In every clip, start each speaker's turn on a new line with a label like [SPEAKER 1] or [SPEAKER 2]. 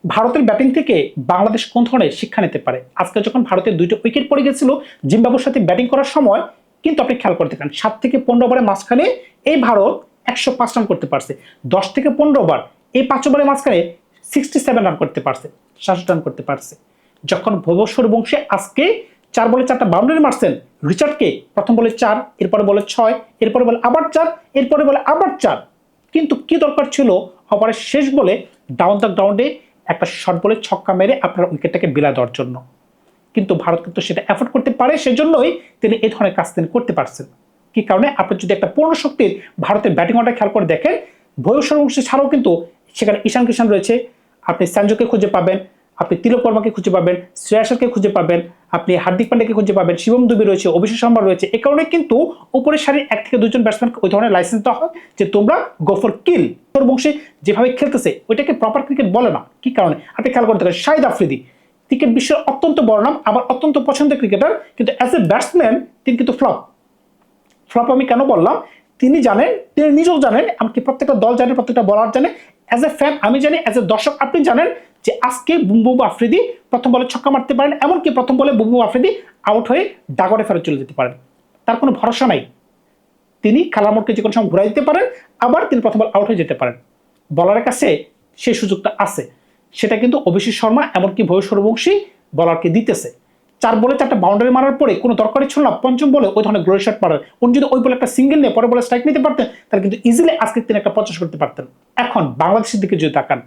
[SPEAKER 1] ভারতের ব্যাটিং থেকে বাংলাদেশ কোন ধরনের শিক্ষা নিতে পারে? আজকে যখন ভারতের 2টা উইকেট পড়ে গেছিল জিম্বাবুয়ের সাথে ব্যাটিং করার সময়, কিন্তু আপনি খেয়াল করতে থাকেন 7 থেকে 15 ওভারের মাঝখানে এই ভারত 105 রান করতে পারছে। 10 থেকে 15 ওভার এই 5 ওভারের মাঝখানে 67 রান করতে পারছে, 66 রান করতে পারছে। যখন ভুবন সূর্যবংশী আজকে 4 বলে 4টা বাউন্ডারি মারছেন, রিচার্ডকে প্রথম বলে 4, এরপরে বলে 6, এরপরে বলে আবার 4, এরপরে বলে আবার 4। কিন্তু কি দরকার ছিল ওভারের শেষ বলে ডাউন দ্য গ্রাউন্ডে একটা শর্ট বলে ছক্কা মেরে আপনার উইকেটটাকে বিলা দেওয়ার জন্য? কিন্তু ভারত কিন্তু সেটা এফোর্ড করতে পারে, সেজন্যই তিনি এই ধরনের কাজ তিনি করতে পারছেন। কি কারণে? আপনি যদি একটা পূর্ণ শক্তির ভারতের ব্যাটিং অর্ডার খেয়াল করে দেখেন, ভুবন সূর্যবংশী ছাড়াও কিন্তু সেখানে ঈশান কিষান রয়েছে, আপনি সঞ্জুকে খুঁজে পাবেন, আপনি তিলক বর্মাকে খুঁজে পাবেন, শ্রেয়াসকে খুঁজে পাবেন, আপনি হার্দিক পান্ডেকে খুঁজে পাবেন, শিবম দুবে রয়েছে, অভিষেক শর্মা রয়েছে। এই কারণে কিন্তু উপরের সারির 1 থেকে 2 জন ব্যাটসম্যানকে ওই ধরনের লাইসেন্স দেওয়া হয় যে তোমরা গো ফর কিল। সূর্যবংশী যেভাবে খেলতেছে ওইটাকে প্রপার ক্রিকেট বলে না। কি কারণে? আপনি খেয়াল করতে পারেন শাহিদ আফ্রিদি ক্রিকেট বিশ্বের অত্যন্ত বড় নাম, আবার অত্যন্ত পছন্দের ক্রিকেটার, কিন্তু অ্যাজ এ ব্যাটসম্যান তিনি কিন্তু ফ্লপ। ফ্লপ আমি কেন বললাম? তিনি জানেন, তিনি নিজেও জানেন, এমনকি প্রত্যেকটা দল জানে, প্রত্যেকটা বলার জানে, অ্যাজ এ ফ্যান আমি জানি, অ্যাজ এ দর্শক আপনি জানেন যে আজকে বুমবুম আফ্রিদি প্রথম বলে ছক্কা মারতে পারেন, এমনকি প্রথম বলে বুমবুম আফ্রিদি আউট হয়ে ডাগরে ফেরত চলে যেতে পারেন। তার কোনো ভরসা নাই। তিনি খেলার মোড়কে যে কোনো সময় ঘুরাই দিতে পারেন, আবার তিনি প্রথম বল আউট হয়ে যেতে পারেন। বলারের কাছে সেই সুযোগটা আছে, সেটা কিন্তু অভিষেক শর্মা এমনকি ভুবন সূর্যবংশী বলারকে দিতেছে। 4 বলে 4টা বাউন্ডারি মারার পরে কোনো দরকারই ছিল না পঞ্চম বলে ওই ধরনের গ্লোরি শট মারার। উনি যদি ওই বলে একটা সিঙ্গেল নিয়ে পরে বলে স্ট্রাইক নিতে পারতেন, তাহলে কিন্তু ইজিলি আজকে তিনি একটা 50 করতে পারতেন। এখন বাংলাদেশের দিকে যদি তাকান,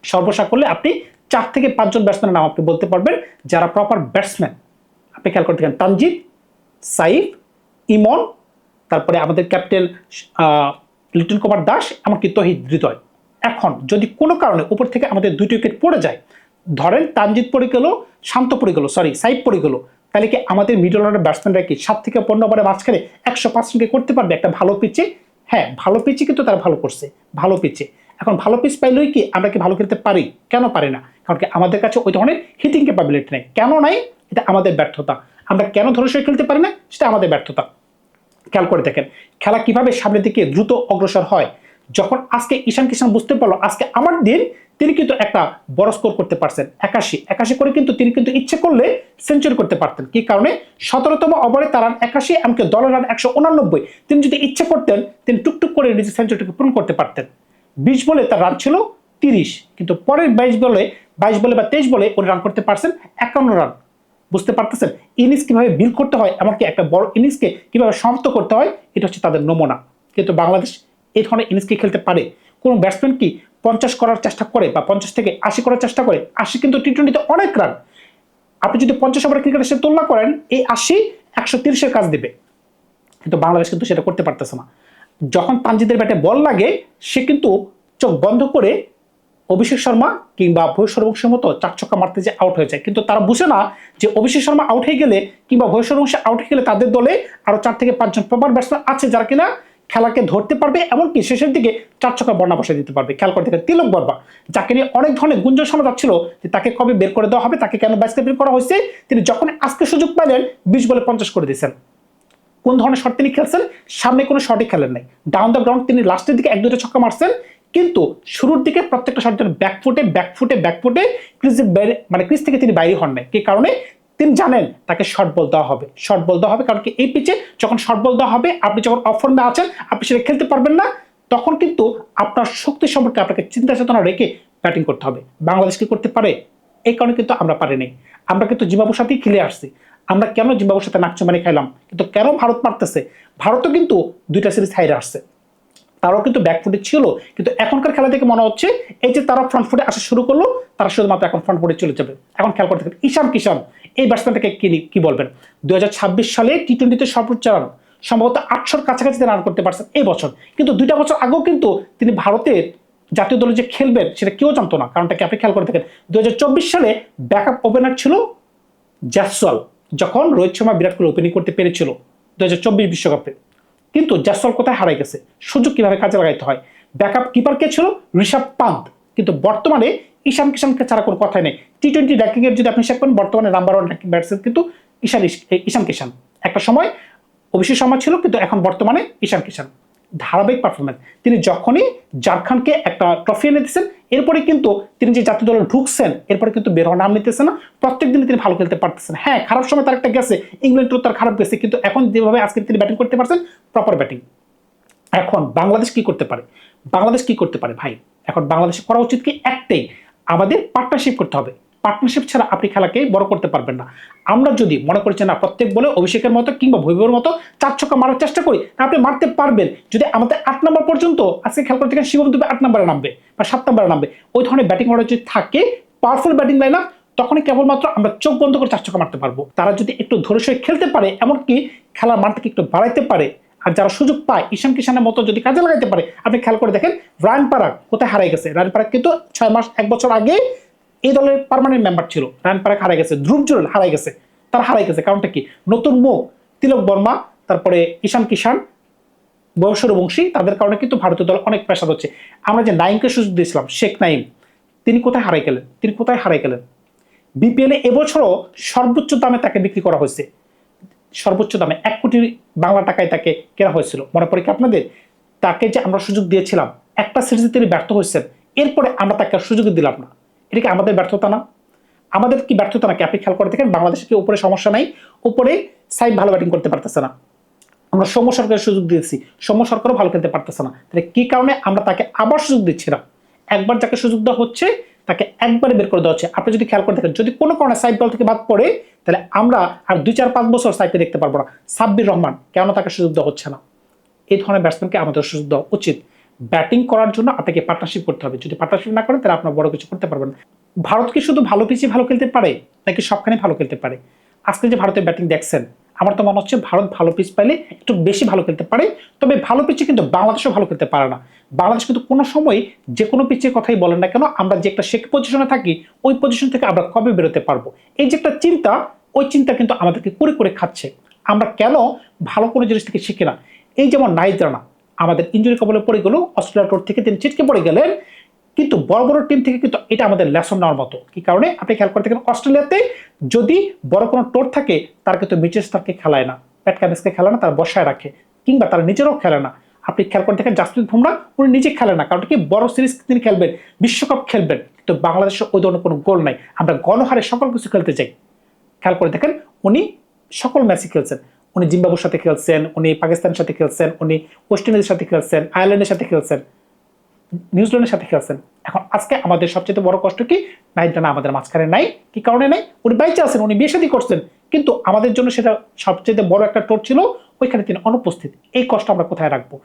[SPEAKER 1] সর্বসা করলে আপনি 4 থেকে 5 জন ব্যাটসম্যানের নাম আপনি বলতে পারবেন যারা প্রপার ব্যাটসম্যান। আপনি খেয়াল করতে থাকেন, তানজিদ, সাইফ, ইমন, তারপরে আমাদের ক্যাপ্টেন লিটন কুমার দাস, এমনকি তহিদ হৃদয়। এখন যদি কোনো কারণে উপর থেকে আমাদের 2টি উইকেট পড়ে যায়, ধরেন তানজিদ পড়ে গেল, শান্ত পড়ে গেল, সরি সাইফ পড়ে গেল, তাহলে কি আমাদের মিডল অর্ডার ব্যাটসম্যানরা কি 7 থেকে 15 ওভারের মাঝখানে 105 রানকে করতে পারবে একটা ভালো পিচে? হ্যাঁ, ভালো পিচে কিন্তু তারা ভালো করছে, ভালো পিচে। এখন ভালো পিচ পাইলেই কি আমরা কি ভালো খেলতে পারি? কেন পারি না? কারণ কি আমাদের কাছে ওই ধরনের হিটিং ক্যাপাবিলিটি নেই। কেন নাই? এটা আমাদের ব্যর্থতা। আমরা কেন ধরে খেলতে পারি না? সেটা আমাদের ব্যর্থতা। খেয়াল করে দেখেন খেলা কিভাবে সামনের দিকে দ্রুত অগ্রসর হয়। যখন আজকে ঈশান কিষান বুঝতে পারলো আজকে আমার দিন, তিনি কিন্তু একটা বড় স্কোর করতে পারছেন, 81 করে কিন্তু তিনি কিন্তু ইচ্ছে করলে সেঞ্চুরি করতে পারতেন। কি কারণে? 17তম ওভারে তার রান 81, এমনকি দলের রান 189। তিনি যদি ইচ্ছে করতেন তিনি টুকটুক করে নিজের সেঞ্চুরিটাকে পূরণ করতে পারতেন। 20 বলে তার রান ছিল 30, কিন্তু পরের 22 বলে বা 23 বলে উনি রান করতে পারছেন 51 রান। বুঝতে পারতেছেন ইনিংস কিভাবে বিল করতে হয়, এমনকি একটা বড় ইনিংসকে কিভাবে সমাপ্ত করতে হয়, এটা হচ্ছে তাদের নমুনা। কিন্তু বাংলাদেশ এই ধরনের ইনিংসকে খেলতে পারে? কোন ব্যাটসম্যান কি 50 করার চেষ্টা করে বা 50 থেকে 80 করার চেষ্টা করে? 80 কিন্তু টি-20তে অনেক রান। আপনি যদি 50 ওভারের ক্রিকেটের সাথে তুলনা করেন, এই 80 130-এর কাজ দেবে, কিন্তু বাংলাদেশ কিন্তু সেটা করতে পারতেছে না। যখন তানজিদের ব্যাটে বল লাগে, সে কিন্তু চোখ বন্ধ করে অভিষেক শর্মা কিংবা ভুবন সূর্যবংশীর মতো 4 ছক্কা মারতে যে আউট হয়ে যায়। কিন্তু তারা বুঝে না যে অভিষেক শর্মা আউট হয়ে গেলে কিংবা ভুবন সূর্যবংশী আউট হয়ে গেলে তাদের দলে আরো 4 থেকে 5 জন প্রপার ব্যাটসম্যান আছে যারা কিনা খেলাকে ধরতে পারবে, এমনকি শেষের দিকে 4 ছক্কা বন্যা বসায় দিতে পারবে। খেয়াল করতে গেলে তিলক বর্মা, যাকে নিয়ে অনেক ধরনের গুঞ্জন শোনা যাচ্ছিল যে তাকে কবে বের করে দেওয়া হবে, তাকে কেন ভাইস ক্যাপ্টেন করা হয়েছে, তিনি যখন আজকে সুযোগ পাইলেন 20 বলে 50 করে দিয়েছেন। কোন ধরনের শট তিনি খেলছেন? সামনে কোনো শটই খেলেন নাই। ডাউন দ্য গ্রাউন্ড তিনি লাস্টের দিকে 1-2টা ছক্কা মারছেন, কিন্তু শুরুর দিকে প্রত্যেকটা শট যেন ব্যাকফুটে ক্রিজ থেকে তিনি বাইরে হন নাই। কি কারণে? তিনি জানেন তাকে শর্ট বল দেওয়া হবে, কারণ কি এই পিচে যখন শর্ট বল দেওয়া হবে, আপনি যখন অফ ফর্মে আছেন, আপনি সেটা খেলতে পারবেন না। তখন কিন্তু আপনার শক্তি সম্পর্কে আপনাকে চিন্তা চেতনা রেখে ব্যাটিং করতে হবে। বাংলাদেশ কি করতে পারে? এই কারণে কিন্তু আমরা পারি নাই। আমরা কিন্তু জিম্বাবুয়ের সাথেই খেলে আসছি। আমরা কেন জিম্বাবুয়ের সাথে নাকচুমারি খাইলাম? কিন্তু কেন ভারত পারতেছে? ভারতও কিন্তু 2টা সিরিজ হাইরে আসছে, তারাও কিন্তু ব্যাকফুটে ছিল। কিন্তু এখনকার খেলা থেকে মনে হচ্ছে এই যে তারা ফ্রন্ট ফুটে আসা শুরু করলো, তারা শুধুমাত্র এখন ফ্রন্ট ফুটে চলে যাবে। এখন খেয়াল করতে থাকেন ঈশান কিষান, এই ব্যাটসম্যানটাকে কি বলবেন? 2026 সালে টি-20তে সর্বোচ্চ রান সম্ভবত 800-র কাছাকাছি রান করতে পারছেন এই বছর। কিন্তু 2টা বছর আগেও কিন্তু তিনি ভারতের জাতীয় দলে যে খেলবেন সেটা কেউ জানতো না। কারণটা কি? আপনি খেয়াল করে থাকেন 2024 সালে ব্যাকআপ ওপেনার ছিল জয়সওয়াল, যখন রোহিত শর্মা বিরাট কোহলি ওপেনিং করতে পেরেছিল 2024 বিশ্বকাপে। কিন্তু জয়সওয়াল কোথায় হারাই গেছে? সুযোগ কিভাবে কাজে লাগাইতে হয়। ব্যাকআপ কিপার কে ছিল? ঋষভ পান্ত। কিন্তু বর্তমানে ঈশান কিষানকে ছাড়া কোনো কথাই নেই। টি-20 র্যাঙ্কিং এর যদি আপনি হিসাব করেন, বর্তমানে নাম্বার 1 র্যাঙ্কিং ব্যাটসম্যান কিন্তু ঈশান কিষান। একটা সময় অভিষেক শর্মা ছিল, কিন্তু এখন বর্তমানে ঈশান কিষান। ধারাবাহিক পারফরমেন্স। তিনি যখনই ঝাড়খণ্ডকে একটা ট্রফি এনে দিচ্ছেন, এরপরে কিন্তু তিনি যে জাতীয় দলে ঢুকছেন, এরপরে কিন্তু বের হওয়ার নাম নিতেছে না। প্রত্যেক দিন তিনি ভালো খেলতে পারতেছেন। হ্যাঁ, খারাপ সময় তার একটা গেছে, ইংল্যান্ডও তার খারাপ গেছে, কিন্তু এখন যেভাবে আজকে তিনি ব্যাটিং করতে পারছেন, প্রপার ব্যাটিং। এখন বাংলাদেশ কি করতে পারে? বাংলাদেশ কি করতে পারে ভাই? এখন বাংলাদেশে করা উচিত কি? একটাই, আমাদের পার্টনারশিপ করতে হবে। পার্টনারশিপ ছাড়া আপনি খেলাকে বড় করতে পারবেন না। আমরা যদি মনে করছেন না প্রত্যেক বলে অভিষেকের মতো কিংবা ভৈভবের মতো 4 ছক্কা মারার চেষ্টা করি, আপনি মারতে পারবেন যদি আমাদের 8 নম্বর পর্যন্ত আজকে খেলা করতে গেলে শিবম দুবে 8 নম্বরে নামবে বা 7 নম্বরে নামবে। ওই ধরনের ব্যাটিং অর্ডার যদি থাকে, পাওয়ারফুল ব্যাটিং লাইন আপ, তখনই কেবলমাত্র আমরা চোখ বন্ধ করে 4 ছক্কা মারতে পারবো। তারা যদি একটু ধরে সয়ে খেলতে পারে, এমনকি খেলার মানটাকে একটু বাড়াইতে পারে, আর যারা সুযোগ পায় ঈশান কিষানের মতো যদি কাজে লাগাইতে পারে, আপনি খেয়াল করে দেখেন রায়ান পারাগ কোথায় হারাই গেছে। রায়ান পারাগ কিন্তু 6 মাস 1 বছর আগে এই দলের পার্মানেন্ট মেম্বার ছিল। রায়ান পারাগ হারাই গেছে, ধ্রুব জুরেল হারাই গেছে। তারা হারাই গেছে কারণটা কি? নতুন মুখ তিলক বর্মা, তারপরে ঈশান কিষান, বংশী, তাদের কারণে কিন্তু ভারতীয় দল অনেক প্রেশার হচ্ছে। আমরা যে নাইমকে সুযোগ দিয়েছিলাম, শেখ নাইম, তিনি কোথায় হারাই গেলেন? তিনি কোথায় হারাই গেলেন? বিপিএল এ এবছরও সর্বোচ্চ দামে তাকে বিক্রি করা হয়েছে, সর্বোচ্চ দামে 1 কোটি বাংলা টাকায় তাকে কেনা হয়েছিল। মনে পড়ে কি আপনাদের? তাকে যে আমরা সুযোগ দিয়েছিলাম, একটা সিরিজে তিনি ব্যর্থ হয়েছেন, এরপরে আমরা তাকে সুযোগ দিলাম না। এটা কি আমাদের ব্যর্থতা না? আমাদের কি ব্যর্থতা নাকি? আপনি খেয়াল করে দেখেন, বাংলাদেশে কি উপরে সমস্যা নাই? উপরে সাইড ভালো ব্যাটিং করতে পারতেছে না। আমরা সৌম্য সরকারের সুযোগ দিয়েছি, সৌম্য সরকারও ভালো খেলতে পারতেছে না। তাহলে কি কারণে আমরা তাকে আবার সুযোগ দিচ্ছি না? একবার যাকে সুযোগ দেওয়া হচ্ছে তাকে একবারে বের করে দেওয়া হচ্ছে। আপনি যদি খেয়াল করে দেখেন, যদি কোনো কারণে সাইড দল থেকে বাদ পড়ে, তাহলে আমরা আর 2-4-5 বছর সাইডকে দেখতে পারবো না। সাব্বির রহমান কেন তাকে সুযোগ দেওয়া হচ্ছে না? এই ধরনের ব্যাটসম্যানকে আমাদের সুযোগ দেওয়া উচিত। ব্যাটিং করার জন্য আপনাকে পার্টনারশিপ করতে হবে। যদি পার্টনারশিপ না করেন, তাহলে আপনার বড় কিছু করতে পারবেন না। ভারত কি শুধু ভালো পিচে ভালো খেলতে পারে, নাকি সবখানে ভালো খেলতে পারে? আজকে যে ভারতের ব্যাটিং দেখছেন, আমার তো মনে হচ্ছে ভারত ভালো পিচ পাইলে একটু বেশি ভালো খেলতে পারে। তবে ভালো পিচে কিন্তু বাংলাদেশও ভালো খেলতে পারে না। বাংলাদেশ কিন্তু কোনো সময় যে কোনো পিচের কথাই বলেন না কেন, আমরা যে একটা শেখ পজিশনে থাকি, ওই পজিশন থেকে আমরা কবে বেরোতে পারবো, এই যে একটা চিন্তা, ওই চিন্তা কিন্তু আমাদেরকে করে করে খাচ্ছে। আমরা কেন ভালো কোনো জিনিস থেকে শিখি না? এই যেমন নাহিদ রানা আমাদের ইনজুরি কবলে পড়ে গেল, অস্ট্রেলিয়া টোর থেকে তিনি ছিটকে পড়ে গেলেন, কিন্তু বড় বড় টিম থেকে কিন্তু এটা আমাদের লেসন নেওয়ার মতো। কি কারণে? আপনি খেয়াল করে দেখেন, অস্ট্রেলিয়াতে যদি বড় কোনো টোর থাকে, তার কিন্তু মিচেল স্টার্ককে খেলায় না, প্যাট কামিন্সকে খেলায় না, তার বসায় রাখে, কিংবা তারা নিজেরাও খেলে না। আপনি খেয়াল করে দেখেন, জাসপ্রীত বুমরা উনি নিজে খেলেন না, কারণ কি? বড় সিরিজ তিনি খেলবেন, বিশ্বকাপ খেলবেন, কিন্তু বাংলাদেশের ওই ধরনের কোনো গোল নাই। আমরা গণহারে সকল কিছু খেলতে চাই। খেয়াল করে দেখেন, উনি সকল ম্যাচই খেলছেন। উনি জিম্বাবুর সাথে খেলছেন, উনি পাকিস্তানের সাথে খেলছেন, উনি ওয়েস্ট ইন্ডিজের সাথে খেলছেন, আয়ারল্যান্ডের সাথে খেলছেন, নিউজিল্যান্ডের সাথে খেলছেন। এখন আজকে আমাদের সবচেয়ে বড় কষ্ট কি? নাহিদ রানা আমাদের মাঝখানে নাই। কি কারণে নাই? উনি বাইচে আছেন, উনি বিয়ে শাদী করছেন, কিন্তু আমাদের জন্য সেটা সবচেয়ে বড় একটা টোর ছিল, ওইখানে তিনি অনুপস্থিত। এই কষ্ট আমরা কোথায় রাখবো?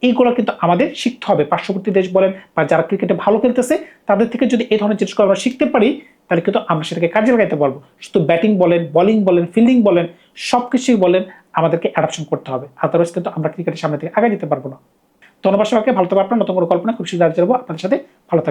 [SPEAKER 1] এইগুলো কিন্তু আমাদের শিখতে হবে। পার্শ্ববর্তী দেশ বলেন বা যারা ক্রিকেটে ভালো খেলতেছে, তাদের থেকে যদি এই ধরনের জিনিসগুলো আমরা শিখতে পারি, তাহলে কিন্তু আমরা সেটাকে কাজে লাগাইতে পারবো। শুধু ব্যাটিং বলেন, বোলিং বলেন, ফিল্ডিং বলেন, সবকিছুই বলেন, আমাদেরকে অ্যাডাপশন করতে হবে। আদারওয়াইজ কিন্তু আমরা ক্রিকেটের সামনে থেকে আগে যেতে পারবো না। ধন্যবাদ সবাইকে। ভালো থাকবেন। আপনার নতুন কোনো কল্পনা খুব শীঘ্রই জানাবো আপনাদের সাথে। ভালো থাকবেন।